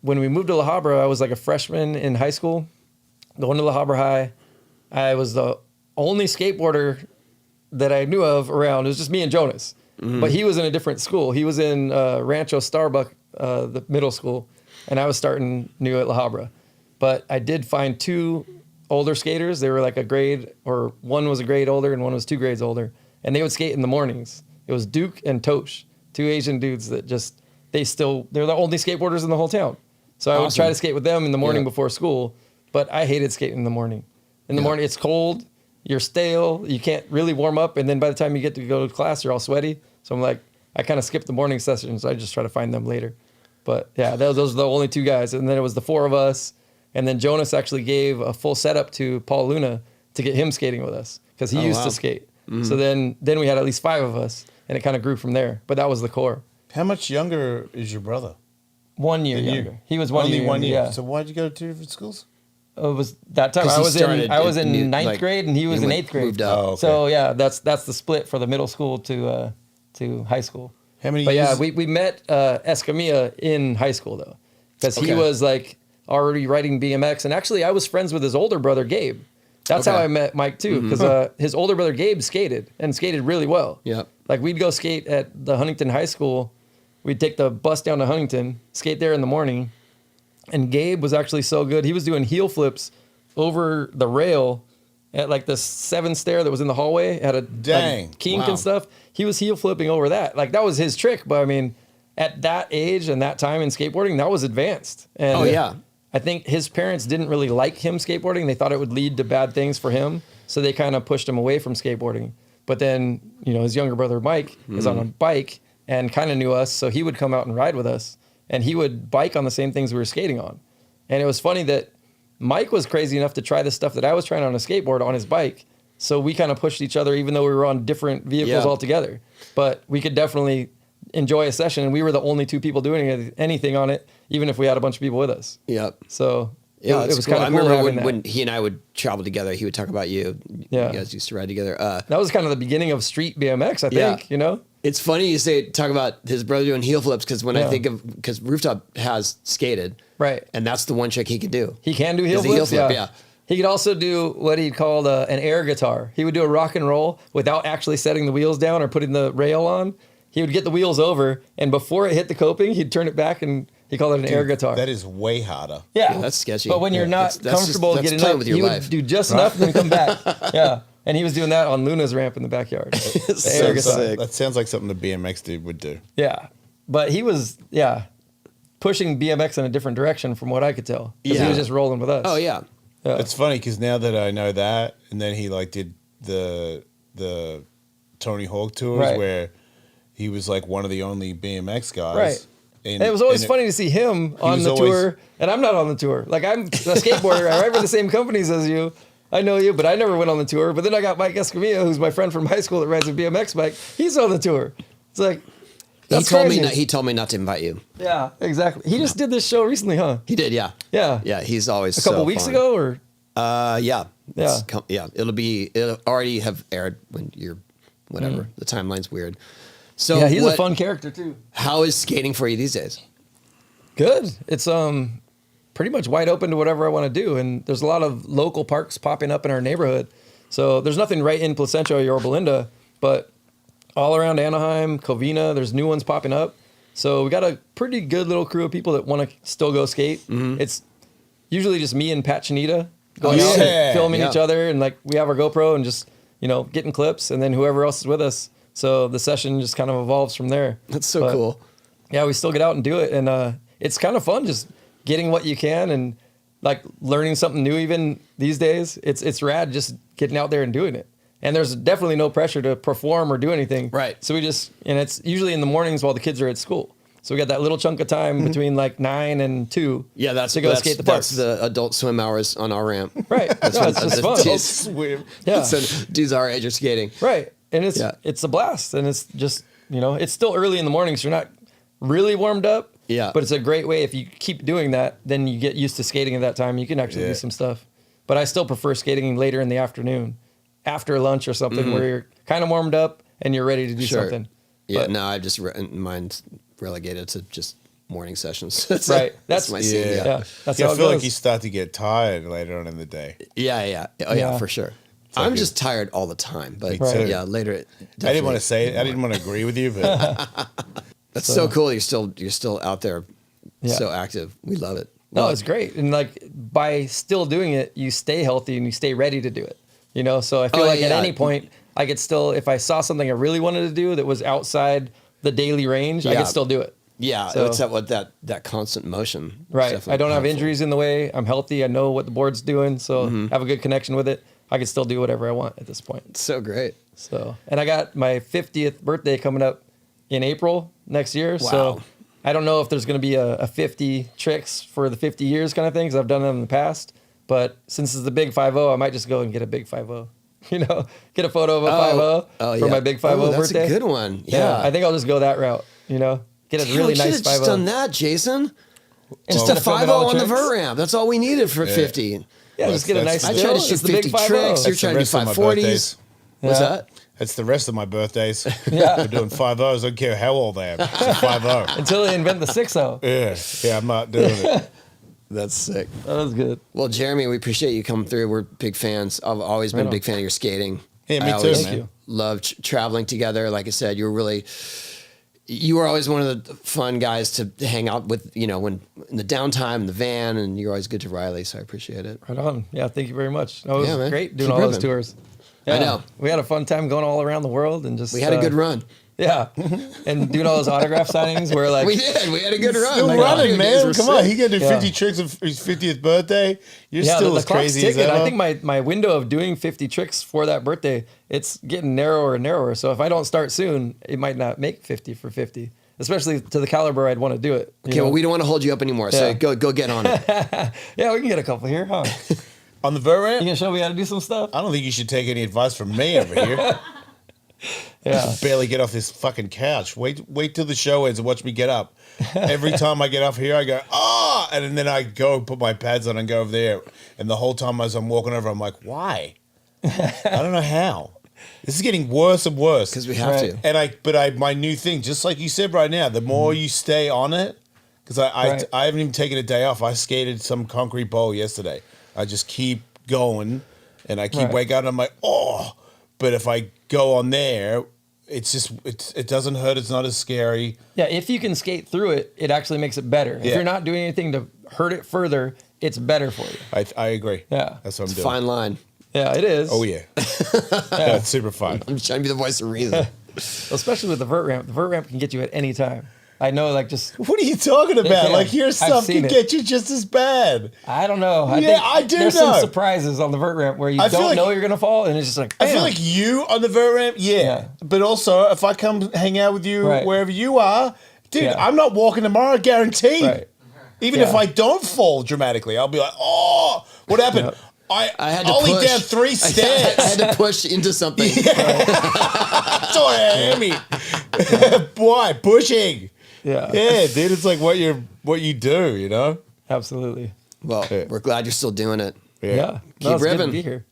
When we moved to La Habra, I was like a freshman in high school, going to La Habra High. I was the only skateboarder that I knew of around. It was just me and Jonas. But he was in a different school. He was in Rancho Starbuck, the middle school, and I was starting new at La Habra. But I did find 2 older skaters. They were like a grade, or one was a grade older and one was 2 grades older. And they would skate in the mornings. It was Duke and Tosh, 2 Asian dudes that just, they're the only skateboarders in the whole town. So I would try to skate with them in the morning before school, but I hated skating in the morning. In the morning, it's cold, you're stale, you can't really warm up, and then by the time you get to go to class, you're all sweaty. So I'm like, I kind of skipped the morning sessions. I just try to find them later. But yeah, those are the only 2 guys. And then it was the 4 of us. And then Jonas actually gave a full setup to Paul Luna to get him skating with us because he used to skate. So then we had at least 5 of us, and it kind of grew from there. But that was the core. How much younger is your brother? 1 year younger. He was only 1 year. Yeah. So why'd you go to 2 different schools? It was that time. I was in ninth grade and he was in 8th grade. Moved up. Oh, okay. So yeah, that's the split for the middle school to high school. How many But years? yeah, we met Escamilla in high school though, because he was like already riding BMX, and actually I was friends with his older brother Gabe. That's how I met Mike too, because his older brother Gabe skated really well. Yeah. Like we'd go skate at the Huntington High School. We'd take the bus down to Huntington, skate there in the morning. And Gabe was actually so good. He was doing heel flips over the rail at like the 7 stair that was in the hallway. It had a like, kink and stuff. He was heel flipping over that. Like that was his trick. But I mean, at that age and that time in skateboarding, that was advanced. And I think his parents didn't really like him skateboarding. They thought it would lead to bad things for him. So they kind of pushed him away from skateboarding. But then, his younger brother Mike is on a bike and kind of knew us. So he would come out and ride with us. And he would bike on the same things we were skating on. And it was funny that Mike was crazy enough to try the stuff that I was trying on a skateboard on his bike. So we kind of pushed each other, even though we were on different vehicles altogether. But we could definitely enjoy a session. And we were the only 2 people doing anything on it, even if we had a bunch of people with us. Yep. So it was cool. kind of cool. I remember when he and I would travel together, he would talk about you. Yeah. You guys used to ride together. That was kind of the beginning of street BMX, I think, It's funny you talk about his brother doing heel flips, because when I think of, because Rooftop has skated. Right. And that's the one trick he could do. He can do heel flips, yeah. He could also do what he called an air guitar. He would do a rock and roll without actually setting the wheels down or putting the rail on. He would get the wheels over, and before it hit the coping, he'd turn it back, and he called it an air guitar. That is way harder. Yeah. That's sketchy. But when you're not comfortable getting up, he would do just enough and then come back. Yeah. And he was doing that on Luna's ramp in the backyard. That sounds like something the BMX dude would do. Yeah. But he was, pushing BMX in a different direction from what I could tell. Because he was just rolling with us. Oh, yeah. It's funny because now that I know that, and then he like did the Tony Hawk tours where he was like one of the only BMX guys. Right. And it was always funny to see him on the tour, and I'm not on the tour. Like, I'm a skateboarder. I ride for the same companies as you. I know you, but I never went on the tour. But then I got Mike Escamilla, who's my friend from high school that rides a BMX bike. He's on the tour. It's like, that's crazy. He told me not to invite you. Yeah, exactly. He just did this show recently, huh? He did, yeah. Yeah. Yeah, he's always a couple weeks ago, or? Yeah. Yeah. It'll already have aired when you're, whatever. The timeline's weird. So yeah, he's a fun character too. How is skating for you these days? Good. It's pretty much wide open to whatever I want to do, and there's a lot of local parks popping up in our neighborhood. So there's nothing right in Placentia or Yorba Linda, but all around Anaheim, Covina, there's new ones popping up. So we got a pretty good little crew of people that want to still go skate. It's usually just me and Pat Chanita going out and filming each other, and like we have our GoPro and just getting clips, and then whoever else is with us. So the session just kind of evolves from there. That's so cool. Yeah, we still get out and do it, and it's kind of fun just getting what you can and like learning something new. Even these days, it's rad just getting out there and doing it. And there's definitely no pressure to perform or do anything. Right. So and it's usually in the mornings while the kids are at school. So we got that little chunk of time between like 9 and 2. Yeah, that's to go skate the parks. That's the adult swim hours on our ramp. Right. It's just fun. Adult swim. Yeah. So dudes our age are skating. Right. And it's a blast. And it's just, it's still early in the morning, so you're not really warmed up. Yeah. But it's a great way. If you keep doing that, then you get used to skating at that time. You can actually do some stuff. But I still prefer skating later in the afternoon, after lunch or something, where you're kind of warmed up and you're ready to do something. Yeah, but, no, I've just mine's relegated to just morning sessions. That's Right. That's my scene. Yeah. Yeah, that's Yeah, how I it feel goes. like you start to get tired later on in the day. Yeah. Oh, yeah, Yeah. for sure. like I'm a- just tired all the time, but Me too. yeah, later. I didn't want to say it. I didn't want to agree with you, but That's so cool. You're still out there, Yeah. so active. We love it. No, Well, it's great. And like by still doing it, you stay healthy and you stay ready to do it. You know, so I feel Oh, like at yeah. any point I could still, if I saw something I really wanted to do that was outside the daily range, I Yeah. could still do it. Yeah, So- it's that constant motion. It's Right. definitely I don't have helpful. injuries in the way. I'm healthy. I know what the board's doing. So Mm-hmm. I have a good connection with it. I can still do whatever I want at this point. It's so great. So, and I got my 50th birthday coming up in April next year. Wow. So I don't know if there's going to be a 50 tricks for the 50 years kind of thing, because I've done them in the past. But since it's the big 5-0, I might just go and get a big 5-0. You know, get a photo of a 5-0 for my big 5-0 that's birthday. a good one. Yeah, I think I'll just go that route. You know, get a Damn, really we nice should've just done 5-0. that, Jason. Just Instead a of filming 5-0 all the on the tricks. vert ramp. That's all we needed for 50. Yeah, just get a nice. I I still. tried to It's shoot the big 50 5-0. tricks. You're That's trying the to do rest of my 540s. birthdays. What's Yeah. that? that's the rest of my birthdays. Yeah. We're doing 5-0s. I don't care how old I am. It's a 5-0. Until they invent the 6-0. Yeah, I'm not doing it. That's sick. That was good. Well, Jeremy, we appreciate you coming through. We're big fans. I've always been Right a on. big fan of your skating. Yeah, me I too, always man. you. Loved traveling together. Like I said, you were always one of the fun guys to hang out with, when in the downtime, in the van, and you're always good to Riley. So I appreciate it. Right on. Yeah, thank you very much. That was Yeah, man. great doing Keep all those ripping. tours. I Yeah. know. We had a fun time going all around the world and just. We had a good run. Yeah. And doing all those autograph signings where like. We did. We had a good run. Still Like, running, the days man. were Come on. sick. He got to do Yeah. 50 tricks of his 50th birthday. You're Yeah, still the as clock's crazy as ticking. ever. I think my window of doing 50 tricks for that birthday, it's getting narrower and narrower. So if I don't start soon, it might not make 50 for 50, especially to the caliber I'd want to do it. you Okay, know? well, we don't want to hold you up anymore. So Yeah. go get on it. Yeah, we can get a couple here, huh? On the vert You ramp, gonna show me how to do some stuff? I don't think you should take any advice from me over here. Yeah. Barely get off this fucking couch. Wait till the show ends and watch me get up. Every time I get up here, I go, ah, and then I go put my pads on and go over there. And the whole time as I'm walking over, I'm like, why? I don't know how. This is getting worse and worse. Because we have Right. to. And my new thing, just like you said right now, the more you stay on it, because Right. I haven't even taken a day off. I skated some concrete bowl yesterday. I just keep going, and I keep Right. waking up, and I'm like, oh. But if I go on there, it doesn't hurt. It's not as scary. Yeah, if you can skate through it, it actually makes it better. If Yeah. you're not doing anything to hurt it further, it's better for you. I agree. Yeah. That's what I'm It's a doing. fine line. Yeah, it is. Oh yeah, that's super fun. I'm just trying to be the voice of reason. Especially with the vert ramp. The vert ramp can get you at any time. I know, like, just, What are you talking about? can. Like your I've stuff seen can it. get you just as bad. I don't know. Yeah, I do There's know. some surprises on the vert ramp where you I feel don't like- know you're going to fall, and it's just like, I feel bam. like you on the vert ramp, Yeah. But also, if I come hang out with you Right. wherever you are, dude, Yeah. I'm not walking tomorrow, guaranteed. Right. Even Yeah. if I don't fall dramatically, I'll be like, oh, what happened? Yeah. I had to only push. down 3 I stairs. had to push into something. Sorry, Amy. Why pushing? Yeah, Yeah, dude, it's like what you do, you know. absolutely. Well, Yeah. we're glad you're still doing it. Yeah. Yeah. No, it's good to ripping. be here.